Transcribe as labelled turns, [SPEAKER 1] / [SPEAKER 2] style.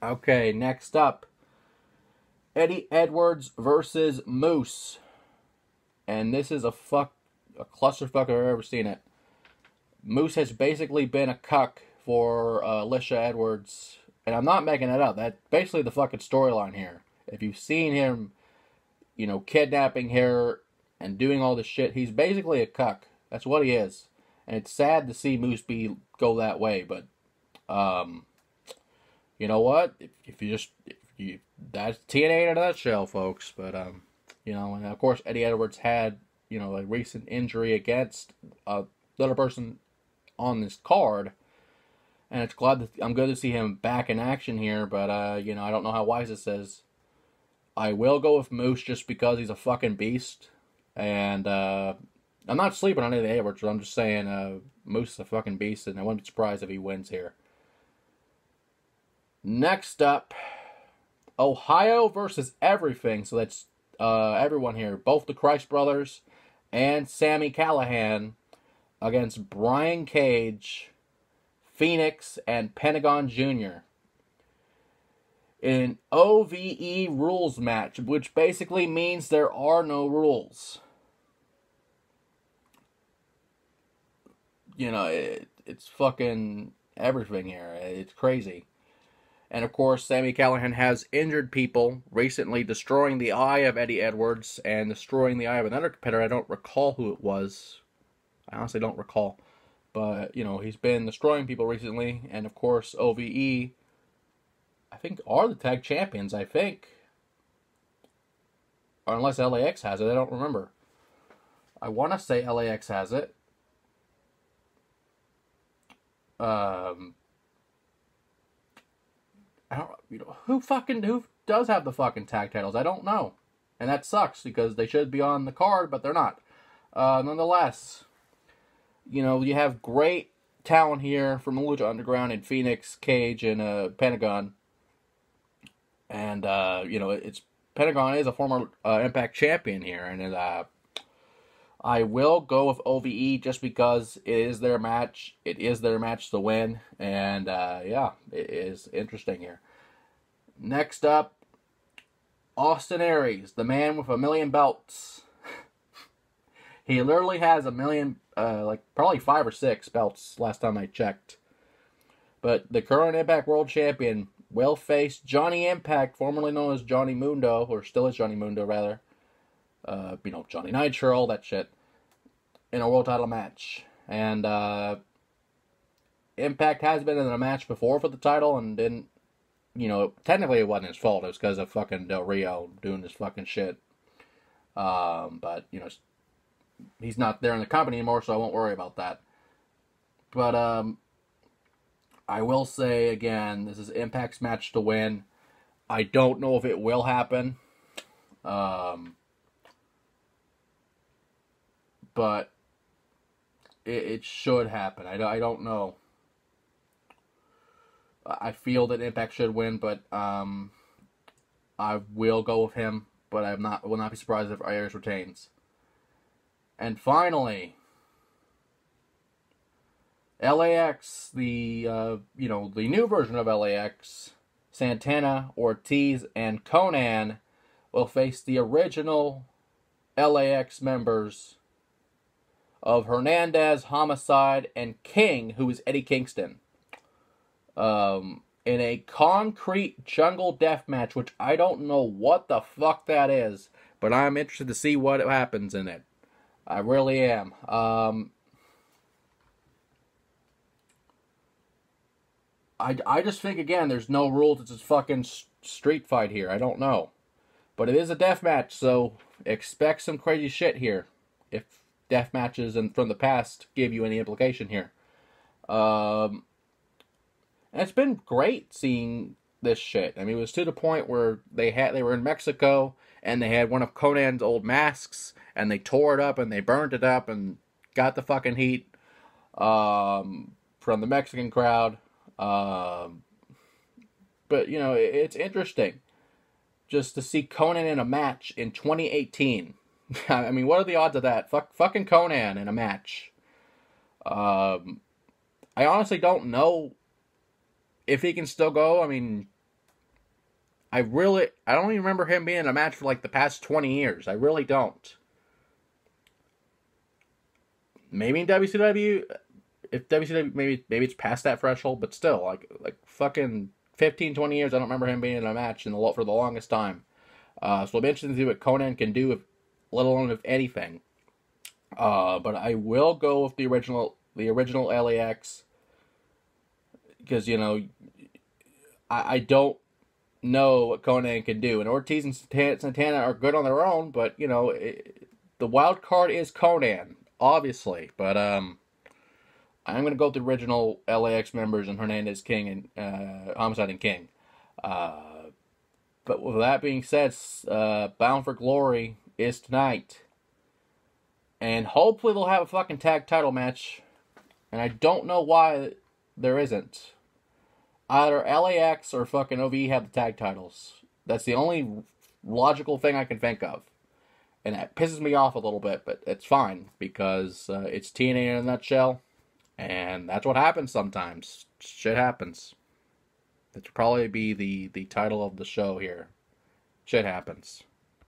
[SPEAKER 1] Okay, next up, Eddie Edwards versus Moose. And this is a clusterfuck if I've ever seen it. Moose has basically been a cuck for Alicia Edwards. And I'm not making it up. That's basically the fucking storyline here. If you've seen him, kidnapping her and doing all this shit, he's basically a cuck. That's what he is. And it's sad to see Moose go that way, but you know what? That's TNA in a nutshell, folks. But and of course Eddie Edwards had a recent injury against another person on this card, and I'm good to see him back in action here. But I don't know how wise this is. I will go with Moose just because he's a fucking beast, and I'm not sleeping on Eddie Edwards. I'm just saying Moose is a fucking beast, and I wouldn't be surprised if he wins here. Next up, Ohio versus everything. So that's everyone here. Both the Christ brothers and Sami Callihan against Brian Cage, Phoenix, and Pentagon Jr. in an OVE rules match, which basically means there are no rules. It's fucking everything here. It's crazy. And of course, Sami Callihan has injured people, recently destroying the eye of Eddie Edwards and destroying the eye of another competitor. I don't recall who it was. I honestly don't recall. But, he's been destroying people recently. And of course, OVE, I think, are the tag champions, I think. Or unless LAX has it, I don't remember. I want to say LAX has it. I don't, who does have the fucking tag titles? I don't know. And that sucks because they should be on the card, but they're not. Nonetheless, you have great talent here from Lucha Underground and Phoenix, Cage, and Pentagon. And, Pentagon is a former Impact champion here, and I will go with OVE just because it is their match. It is their match to win. And, it is interesting here. Next up, Austin Aries, the man with 1,000,000 belts. He literally has 1,000,000, probably 5 or 6 belts last time I checked. But the current Impact World Champion will face Johnny Impact, formerly known as Johnny Mundo, or still is Johnny Mundo, rather. Johnny Nitro, all that shit, in a world title match. And Impact has been in a match before for the title and didn't, technically it wasn't his fault. It was because of fucking Del Rio doing this fucking shit. But, he's not there in the company anymore, so I won't worry about that. But I will say, again, this is Impact's match to win. I don't know if it will happen. But it should happen. I don't know. I feel that Impact should win, but I will go with him. But will not be surprised if Aries retains. And finally, LAX, the new version of LAX, Santana, Ortiz, and Conan will face the original LAX members of Hernandez, Homicide, and King, who is Eddie Kingston. In a concrete jungle death match, which I don't know what the fuck that is, but I'm interested to see what happens in it. I really am. I just think, again, there's no rules. It's just fucking street fight here. I don't know. But it is a death match, so expect some crazy shit here. If death matches from the past give you any implication here. And it's been great seeing this shit. I mean, it was to the point where they were in Mexico and they had one of Conan's old masks and they tore it up and they burned it up and got the fucking heat from the Mexican crowd. But it's interesting just to see Conan in a match in 2018. I mean, what are the odds of that? Fucking Conan in a match. I honestly don't know if he can still go. I mean, I don't even remember him being in a match for like the past 20 years. I really don't. Maybe in WCW, if WCW, maybe it's past that threshold, but still, like fucking 15, 20 years, I don't remember him being in a match for the longest time. So it'll be interesting to see what Conan can do, let alone if anything. But I will go with the original LAX, because, you know, I don't know what Conan can do. And Ortiz and Santana are good on their own, but, you know, the wild card is Conan, obviously. But I'm going to go with the original LAX members and Hernandez, King, and Homicide and King. But with that being said, Bound for Glory is tonight. And hopefully they'll have a fucking tag title match. And I don't know why there isn't. Either LAX or fucking OVE have the tag titles. That's the only logical thing I can think of. And that pisses me off a little bit, but it's fine. Because it's TNA in a nutshell. And that's what happens sometimes. Shit happens. That should probably be the title of the show here. Shit happens.